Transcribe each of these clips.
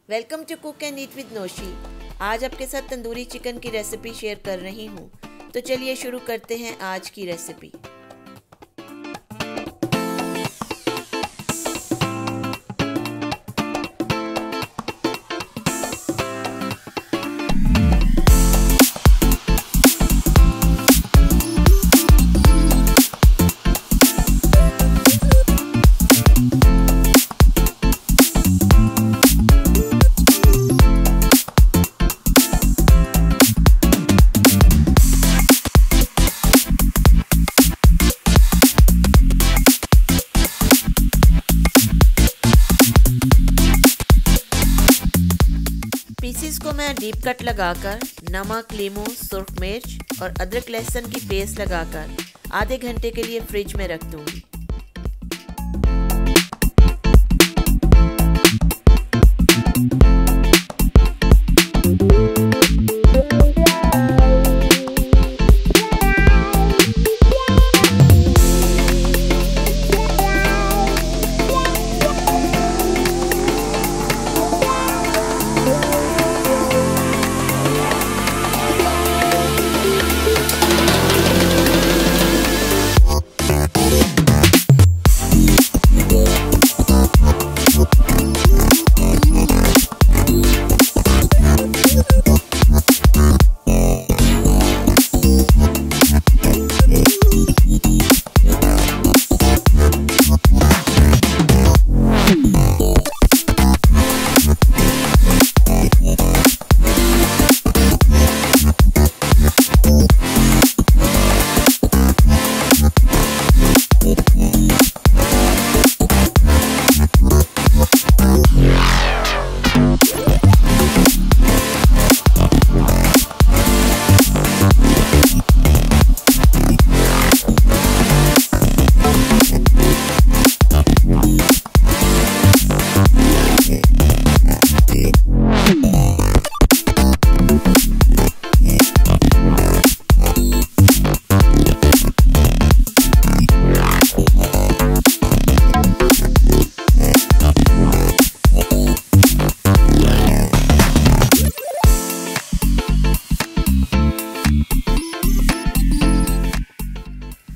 Welcome to cook and eat with Noshi. आज आपके साथ तंदूरी चिकन की रेसिपी शेयर कर रही हूँ। तो चलिए शुरू करते हैं आज की रेसिपी। पीसीस को मैं डीप कट लगाकर नमक, नींबू, सुर्ख मिर्च और अदरक लहसुन की पेस्ट लगाकर आधे घंटे के लिए फ्रिज में रख दूंगी।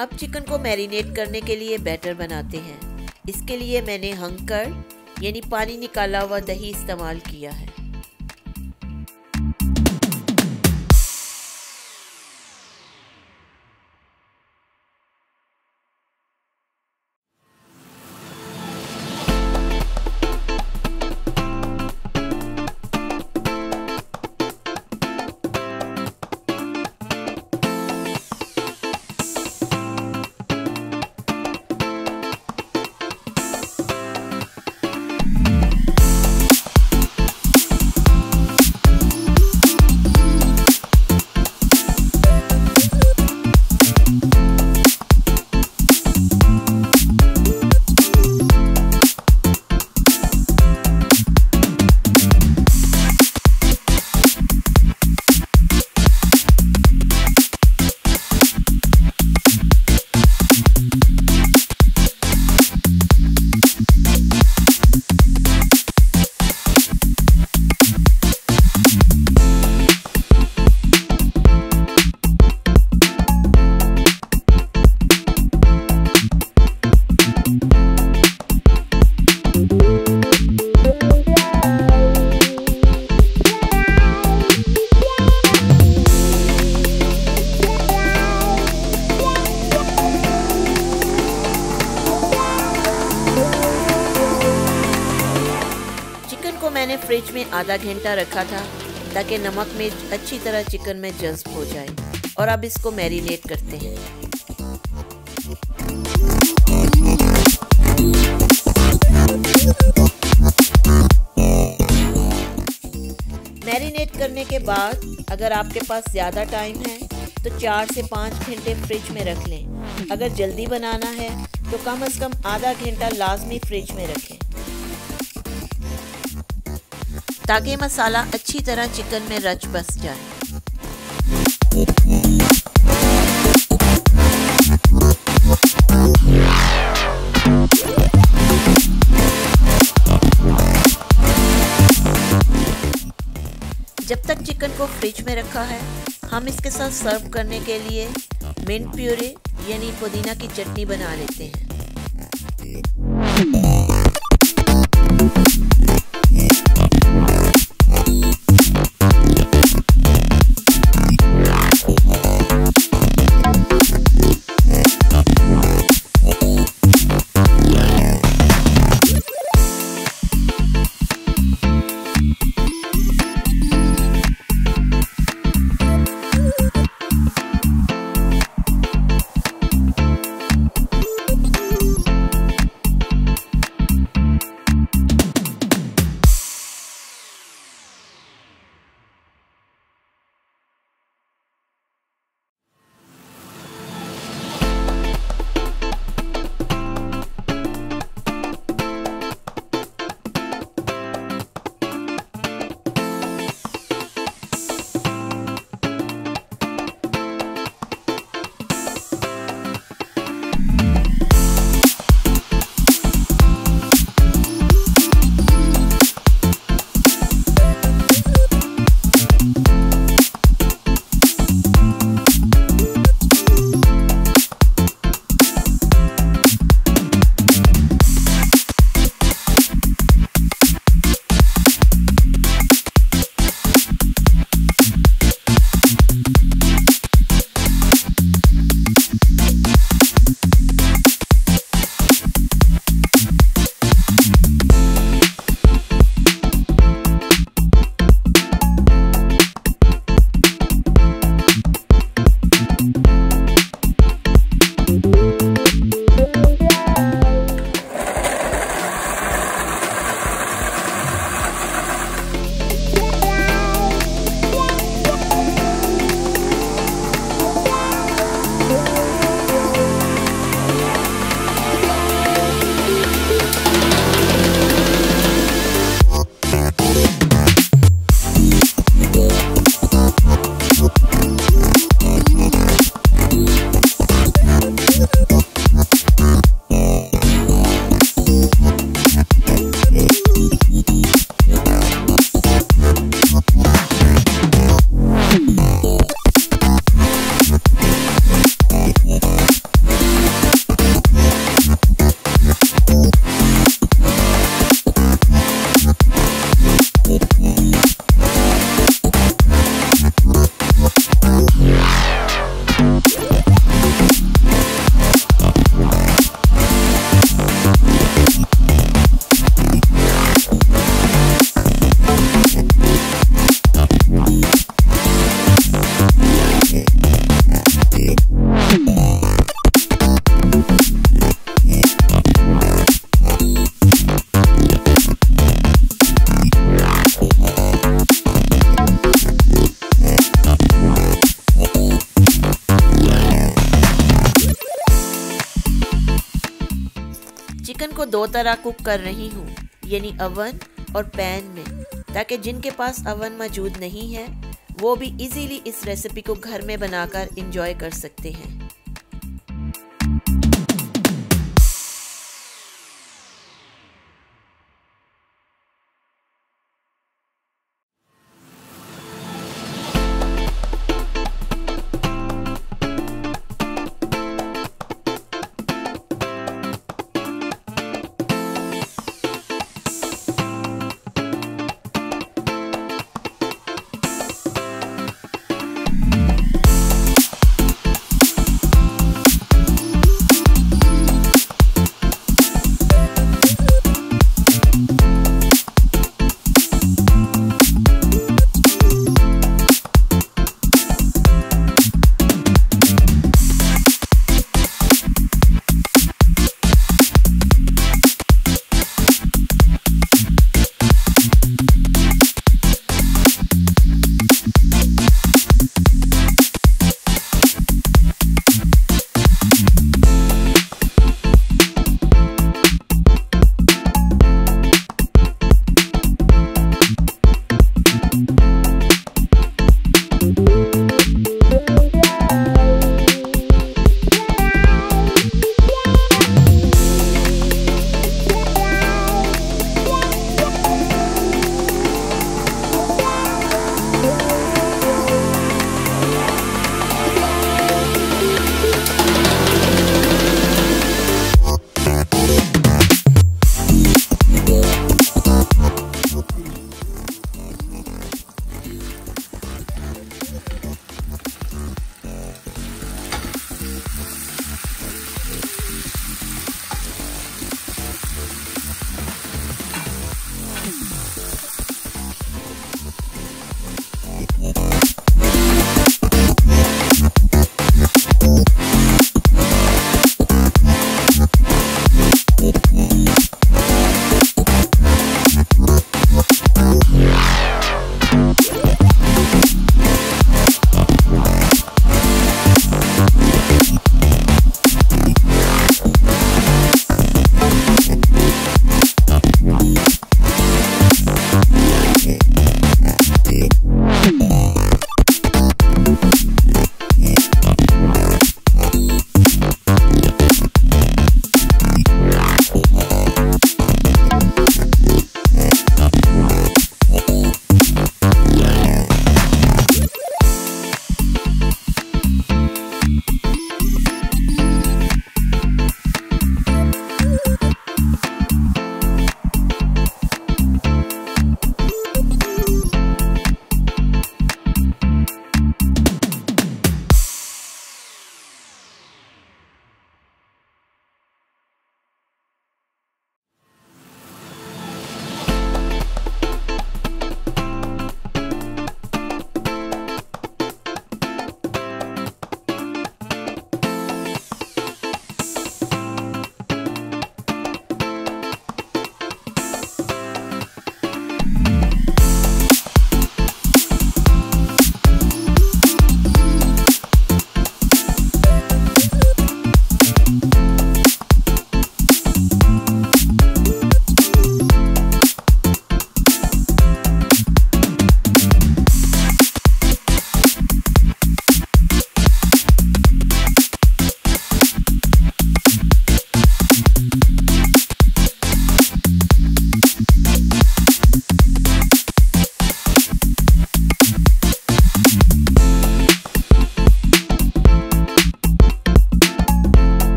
अब चिकन को मैरिनेट करने के लिए बैटर बनाते हैं। इसके लिए मैंने हंकर यानी पानी निकाला हुआ दही इस्तेमाल किया है। मैंने फ्रिज में आधा घंटा रखा था ताकि नमक मिर्च अच्छी तरह चिकन में जज़्ब हो जाए। और अब इसको मैरिनेट करते हैं। मैरिनेट करने के बाद अगर आपके पास ज़्यादा टाइम है तो 4 से 5 घंटे फ्रिज में रख लें। अगर जल्दी बनाना है तो कम से कम आधा घंटा लाजमी फ्रिज में रखें ताकि मसाला अच्छी तरह चिकन में रच बस जाए। जब तक चिकन को फ्रिज में रखा है, हम इसके साथ सर्व करने के लिए मिंट प्यूरी यानी पुदीना की चटनी बना लेते हैं। चिकन को दो तरह कुक कर रही हूँ, यानी अवन और पैन में, ताकि जिनके पास अवन मौजूद नहीं है वो भी इजीली इस रेसिपी को घर में बनाकर एंजॉय कर सकते हैं।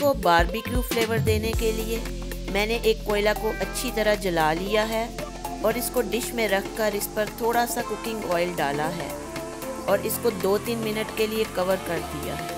को बारबेक्यू फ्लेवर देने के लिए मैंने एक कोयला को अच्छी तरह जला लिया है और इसको डिश में रखकर इस पर थोड़ा सा कुकिंग ऑयल डाला है और इसको 2-3 मिनट के लिए कवर कर दिया है।